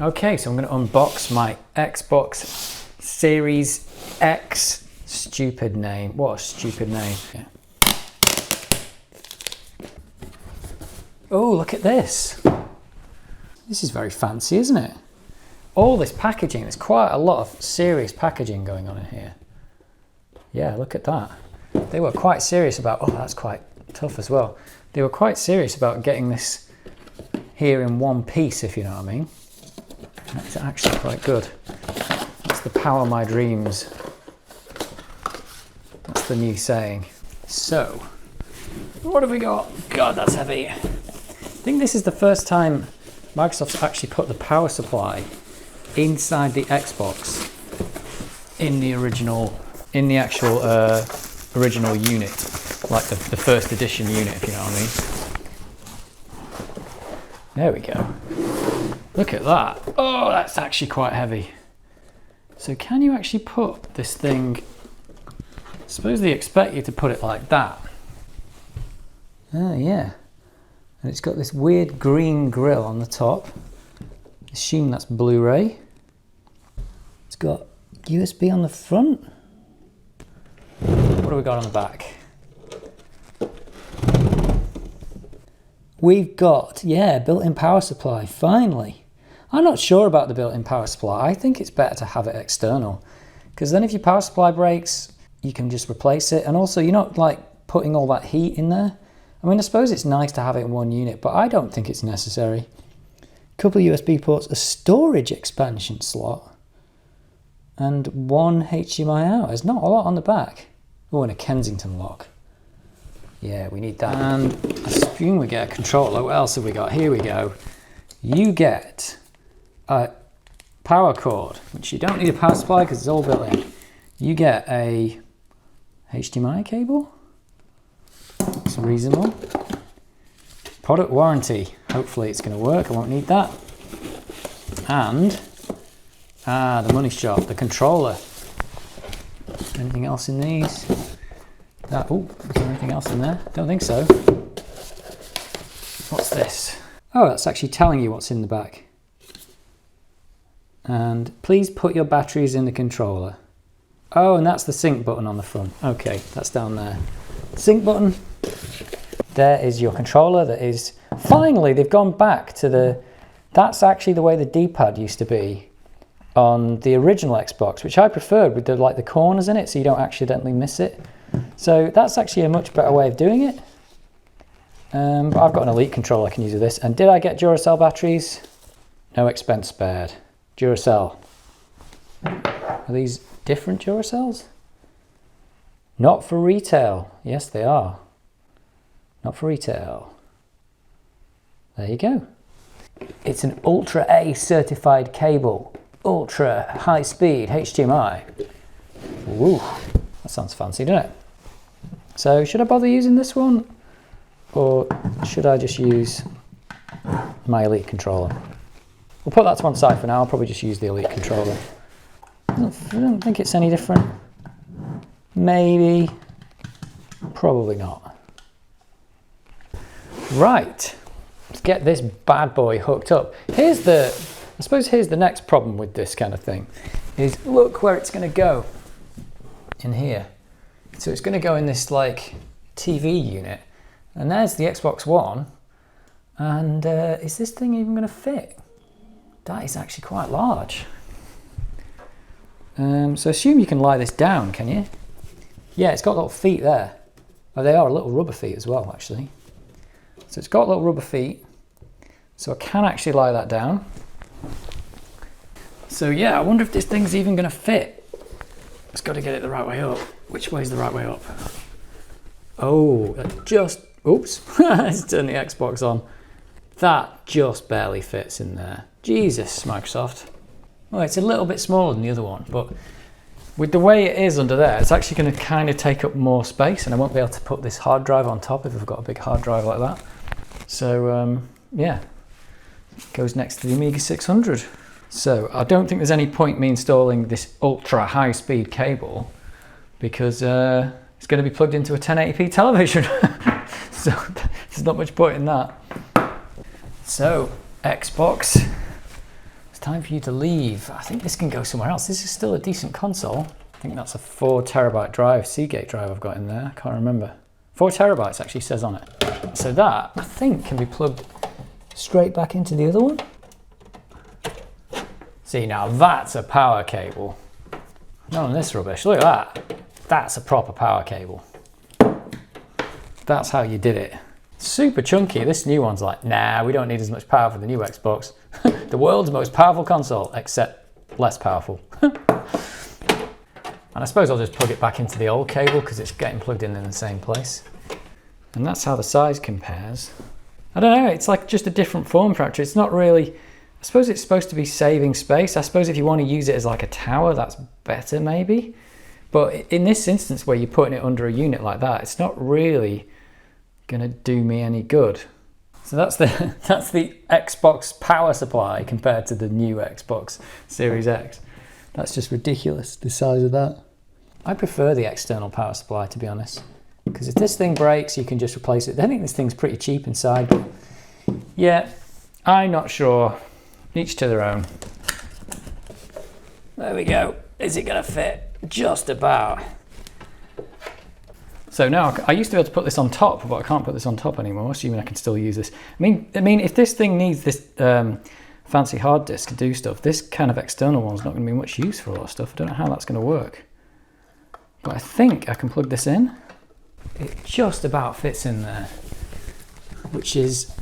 Okay, so I'm going to unbox my Xbox Series X. Stupid name. What a stupid name. Yeah. Oh, look at this. This is very fancy, isn't it? All this packaging, there's quite a lot of serious packaging going on in here. Yeah, look at that. They were quite serious about, oh, that's quite tough as well. They were quite serious about getting this here in one piece, if you know what I mean. That's actually quite good. That's the power of my dreams. That's the new saying. So, what have we got? God, that's heavy. I think this is the first time Microsoft's actually put the power supply inside the Xbox in the actual original unit, like the first edition unit, if you know what I mean. There we go. Look at that. Oh, that's actually quite heavy. So can you actually put this thing, I suppose they expect you to put it like that. Oh yeah. And it's got this weird green grill on the top. Assume that's Blu-ray. It's got USB on the front. What do we got on the back? We've got, yeah, built-in power supply, finally. I'm not sure about the built-in power supply. I think it's better to have it external, because then if your power supply breaks, you can just replace it. And also, you're not like putting all that heat in there. I mean, I suppose it's nice to have it in one unit, but I don't think it's necessary. A couple of USB ports, a storage expansion slot, and one HDMI out. There's not a lot on the back. Oh, and a Kensington lock. Yeah, we need that. And I assume we get a controller. What else have we got? Here we go. You get a power cord, which you don't need a power supply because it's all built in. You get a HDMI cable. It's reasonable. Product warranty. Hopefully it's going to work. I won't need that. And the money shot, the controller. Anything else in these? Oh, is there anything else in there? Don't think so. What's this? Oh, that's actually telling you what's in the back. And please put your batteries in the controller. Oh, and that's the sync button on the front. Okay, that's down there. Sync button. There is your controller. That is, finally, they've gone back to the, that's actually the way the D-pad used to be on the original Xbox, which I preferred with the, like the corners in it so you don't accidentally miss it. So that's actually a much better way of doing it. But I've got an Elite controller I can use with this. And did I get Duracell batteries? No expense spared. Duracell. Are these different Duracells? Not for retail. Yes, they are. Not for retail. There you go. It's an Ultra A certified cable. Ultra high speed HDMI. Woo, that sounds fancy, doesn't it? So should I bother using this one? Or should I just use my Elite controller? We'll put that to one side for now. I'll probably just use the Elite controller. I don't think it's any different. Maybe. Probably not. Right. Let's get this bad boy hooked up. I suppose here's the next problem with this kind of thing. Is look where it's going to go. In here. So it's going to go in this like TV unit. And there's the Xbox One. And is this thing even going to fit? That is actually quite large. So assume you can lie this down, can you? Yeah, it's got little feet there. Oh, they are little rubber feet as well, actually. So it's got little rubber feet. So I can actually lie that down. So yeah, I wonder if this thing's even going to fit. It's got to get it the right way up. Which way is the right way up? Oh, that just... Oops. Let's turn the Xbox on. That just barely fits in there. Jesus, Microsoft. Well, it's a little bit smaller than the other one, but with the way it is under there, it's actually going to kind of take up more space, and I won't be able to put this hard drive on top if I've got a big hard drive like that. So, yeah, it goes next to the Amiga 600. So I don't think there's any point me installing this ultra high-speed cable because it's going to be plugged into a 1080p television. So there's not much point in that. So Xbox, let's time for you to leave. I think this can go somewhere else. This is still a decent console. I think that's a 4 terabyte drive, Seagate drive I've got in there. I can't remember. 4 terabytes actually says on it. So that, I think, can be plugged straight back into the other one. See, now that's a power cable. Not on this rubbish. Look at that. That's a proper power cable. That's how you did it. Super chunky. This new one's like, nah, we don't need as much power for the new Xbox. The world's most powerful console, except less powerful. And I suppose I'll just plug it back into the old cable because it's getting plugged in the same place. And that's how the size compares. I don't know, it's like just a different form factor. It's not really, I suppose it's supposed to be saving space. I suppose if you want to use it as like a tower, that's better maybe. But in this instance where you're putting it under a unit like that, it's not really gonna do me any good. So that's the Xbox power supply compared to the new Xbox Series X. That's just ridiculous, the size of that. I prefer the external power supply, to be honest, because if this thing breaks, you can just replace it. I think this thing's pretty cheap inside, but yeah, I'm not sure. Each to their own. There we go. Is it gonna fit? Just about. So now, I used to be able to put this on top, but I can't put this on top anymore, assuming I can still use this. I mean, if this thing needs this fancy hard disk to do stuff, this kind of external one's not going to be much use for a lot of stuff. I don't know how that's going to work. But I think I can plug this in. It just about fits in there, which is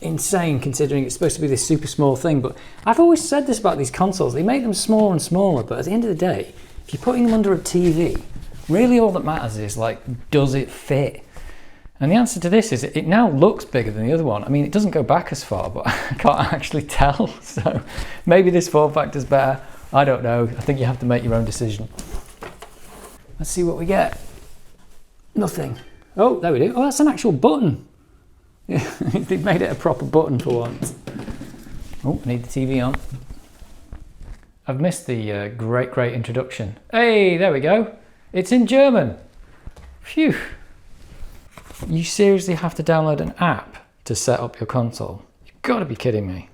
insane considering it's supposed to be this super small thing. But I've always said this about these consoles. They make them smaller and smaller, but at the end of the day, if you're putting them under a TV, really all that matters is, like, does it fit? And the answer to this is it now looks bigger than the other one. I mean, it doesn't go back as far, but I can't actually tell. So maybe this form factor's better. I don't know. I think you have to make your own decision. Let's see what we get. Nothing. Oh, there we do. Oh, that's an actual button. Yeah, they've made it a proper button for once. Oh, I need the TV on. I've missed the great introduction. Hey, there we go. It's in German. Phew. You seriously have to download an app to set up your console? You've got to be kidding me.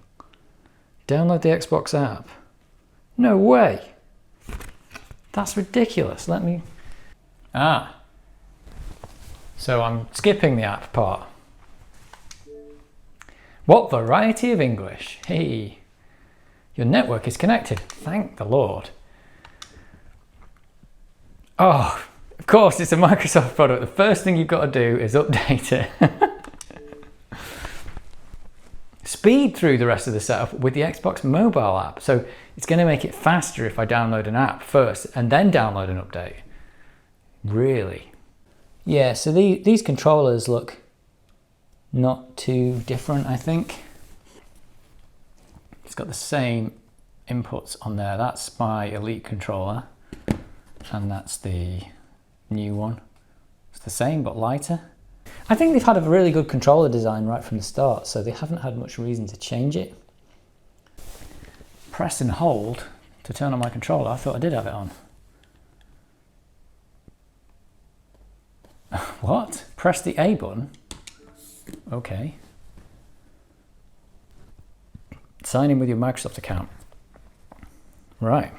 Download the Xbox app. No way. That's ridiculous. Let me... So I'm skipping the app part. What variety of English? Hey. Your network is connected. Thank the Lord. Oh, of course, it's a Microsoft product. The first thing you've got to do is update it. Speed through the rest of the setup with the Xbox mobile app. So it's going to make it faster if I download an app first and then download an update. Really? Yeah, so these controllers look not too different, I think. It's got the same inputs on there. That's my Elite controller. And that's the new one. It's the same but lighter. I think they've had a really good controller design right from the start, so they haven't had much reason to change it. Press and hold to turn on my controller. I thought I did have it on. What? Press the A button? Okay. Sign in with your Microsoft account. Right.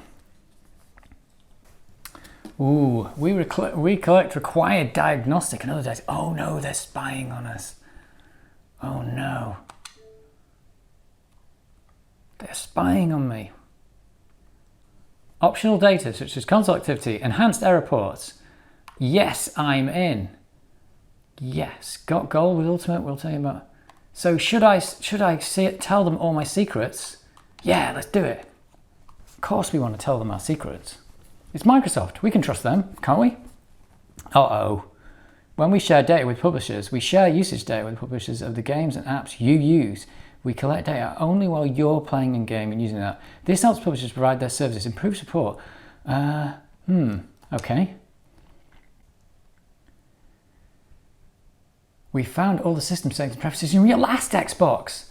Ooh, we collect required diagnostic and other data. Oh no, they're spying on us. Oh no. They're spying on me. Optional data such as console activity, enhanced error ports. Yes, I'm in. Yes, got gold with Ultimate, we'll tell you about. So should I tell them all my secrets? Yeah, let's do it. Of course we want to tell them our secrets. It's Microsoft, we can trust them, can't we? Uh-oh. When we share data with publishers, we share usage data with publishers of the games and apps you use. We collect data only while you're playing in game and using that. This helps publishers provide their services, improve support. Okay. We found all the system settings and preferences in your last Xbox.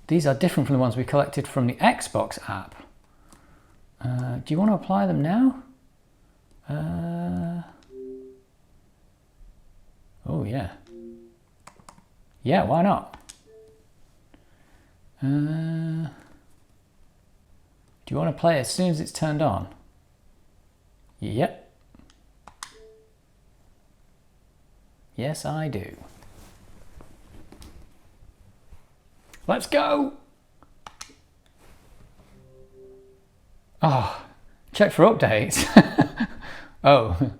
These are different from the ones we collected from the Xbox app. Do you want to apply them now? Oh yeah. Yeah, why not? Do you want to play it as soon as it's turned on? Yep. Yes, I do. Let's go! Oh, check for updates. Oh,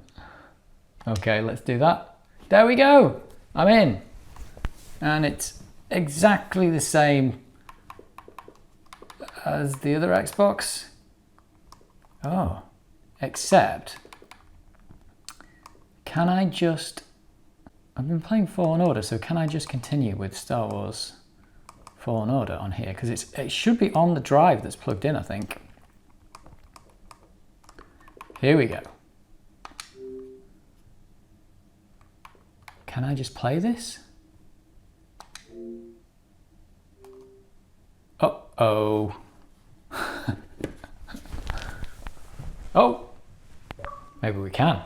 okay, let's do that. There we go, I'm in. And it's exactly the same as the other Xbox. Oh, except, can I just, I've been playing Fallen Order, so can I just continue with Star Wars Fallen Order on here? Because it should be on the drive that's plugged in, I think. Here we go. Can I just play this? Uh-oh. Oh, maybe we can.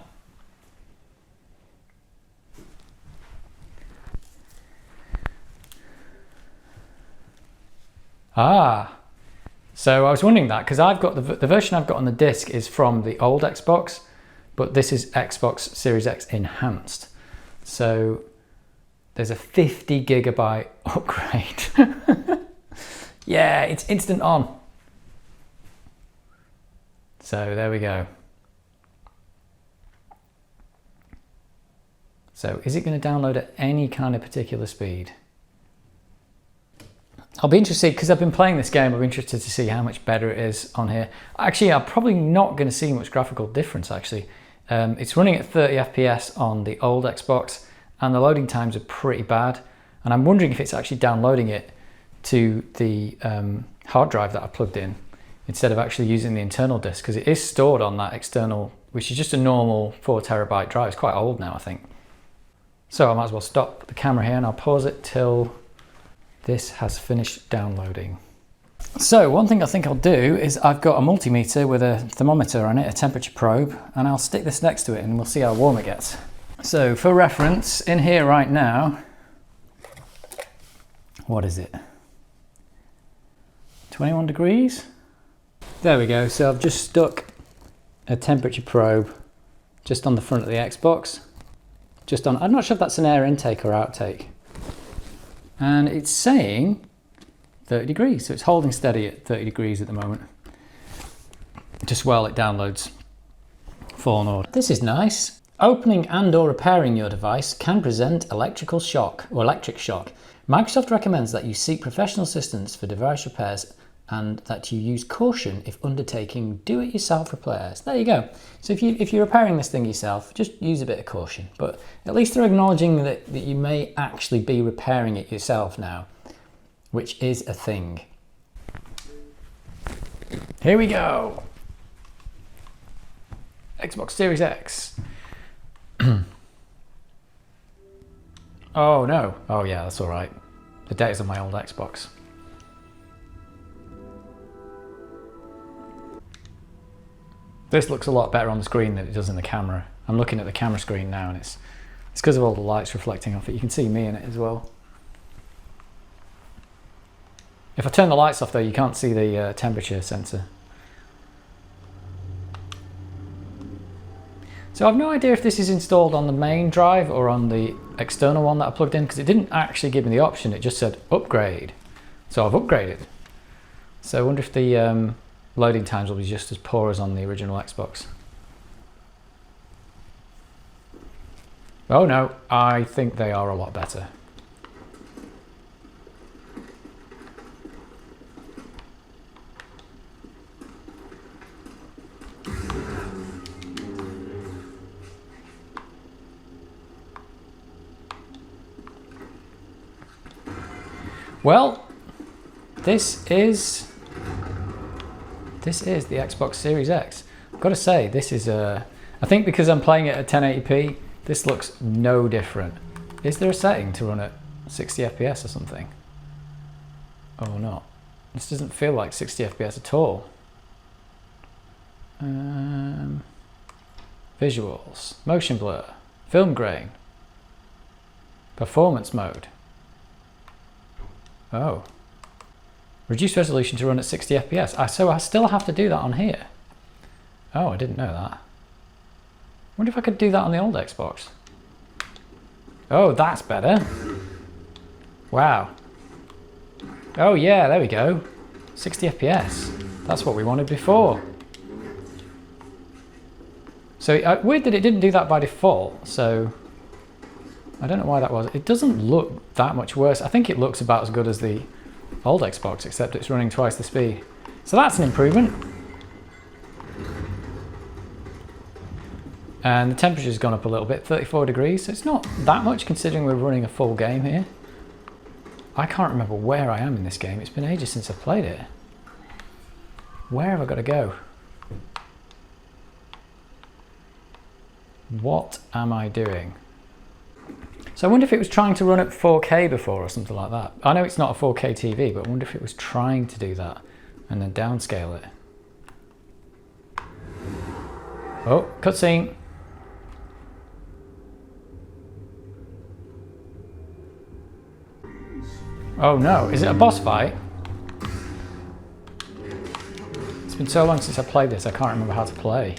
Ah, so I was wondering that because I've got the version I've got on the disc is from the old Xbox, but this is Xbox Series X enhanced. So there's a 50 gigabyte upgrade. Yeah, it's instant on. So there we go. So is it going to download at any kind of particular speed? I'll be interested because I've been playing this game. I'm interested to see how much better it is on here. Actually, I'm probably not going to see much graphical difference actually. It's running at 30 FPS on the old Xbox and the loading times are pretty bad. And I'm wondering if it's actually downloading it to the hard drive that I plugged in instead of actually using the internal disk, because it is stored on that external, which is just a normal 4 terabyte drive. It's quite old now, I think. So I might as well stop the camera here and I'll pause it till this has finished downloading. So one thing I think I'll do is I've got a multimeter with a thermometer on it, a temperature probe, and I'll stick this next to it and we'll see how warm it gets. So for reference, in here right now, what is it? 21 degrees? There we go. So I've just stuck a temperature probe just on the front of the Xbox. Just on, I'm not sure if that's an air intake or outtake. And it's saying 30 degrees. So it's holding steady at 30 degrees at the moment. Just while it downloads Fallen Order. This is nice. Opening and or repairing your device can present electrical shock or electric shock. Microsoft recommends that you seek professional assistance for device repairs and that you use caution if undertaking do-it-yourself repairs. There you go. So if you're repairing this thing yourself, just use a bit of caution. But at least they're acknowledging that you may actually be repairing it yourself now, which is a thing. Here we go. Xbox Series X. Oh no. Oh yeah, that's all right. The data's on my old Xbox. This looks a lot better on the screen than it does in the camera. I'm looking at the camera screen now and it's because of all the lights reflecting off it. You can see me in it as well. If I turn the lights off though, you can't see the temperature sensor. So I've no idea if this is installed on the main drive or on the external one that I plugged in, because it didn't actually give me the option, it just said upgrade. So I've upgraded. So I wonder if the loading times will be just as poor as on the original Xbox. Oh no, I think they are a lot better. Well, this is the Xbox Series X. I've got to say, this is I think because I'm playing it at 1080p, this looks no different. Is there a setting to run at 60 FPS or something? Oh, not. This doesn't feel like 60 FPS at all. Visuals, motion blur, film grain, performance mode. Oh, Reduce resolution to run at 60 FPS. So I still have to do that on here. Oh, I didn't know that. Wonder if I could do that on the old Xbox. Oh, that's better. Wow. Oh yeah, there we go. 60 FPS. That's what we wanted before. So weird that it didn't do that by default. So I don't know why that was. It doesn't look that much worse. I think it looks about as good as the old Xbox, except it's running twice the speed. So that's an improvement. And the temperature's gone up a little bit, 34 degrees. So it's not that much considering we're running a full game here. I can't remember where I am in this game. It's been ages since I've played it. Where have I got to go? What am I doing? So I wonder if it was trying to run at 4K before or something like that. I know it's not a 4K TV, but I wonder if it was trying to do that and then downscale it. Oh, cutscene. Oh no, is it a boss fight? It's been so long since I played this, I can't remember how to play.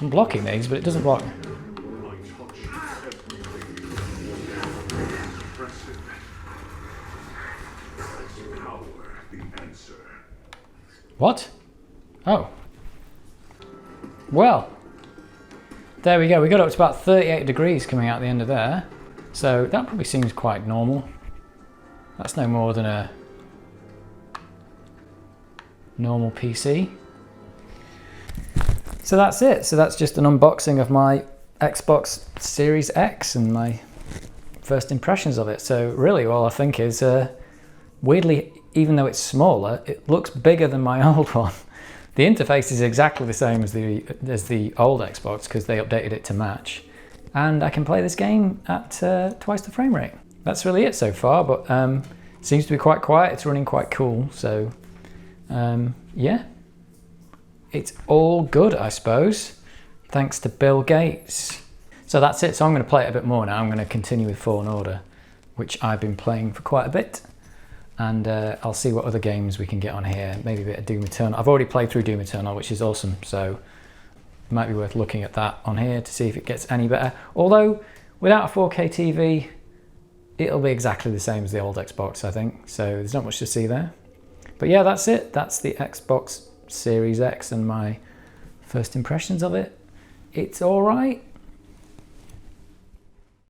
I'm blocking these, but it doesn't block. What? Oh. Well. There we go. We got up to about 38 degrees coming out the end of there. So that probably seems quite normal. That's no more than a normal PC. So that's it. So that's just an unboxing of my Xbox Series X and my first impressions of it. So really all I think is, weirdly, even though it's smaller, it looks bigger than my old one. The interface is exactly the same as the old Xbox because they updated it to match. And I can play this game at twice the frame rate. That's really it so far, but seems to be quite quiet. It's running quite cool, so yeah. It's all good, I suppose, thanks to Bill Gates. So that's it. So I'm going to play it a bit more now. I'm going to continue with Fallen Order, which I've been playing for quite a bit. And I'll see what other games we can get on here. Maybe a bit of Doom Eternal. I've already played through Doom Eternal, which is awesome. So it might be worth looking at that on here to see if it gets any better. Although, without a 4K TV, it'll be exactly the same as the old Xbox, I think. So there's not much to see there. But yeah, that's it. That's the Xbox Series X and my first impressions of it. It's all right.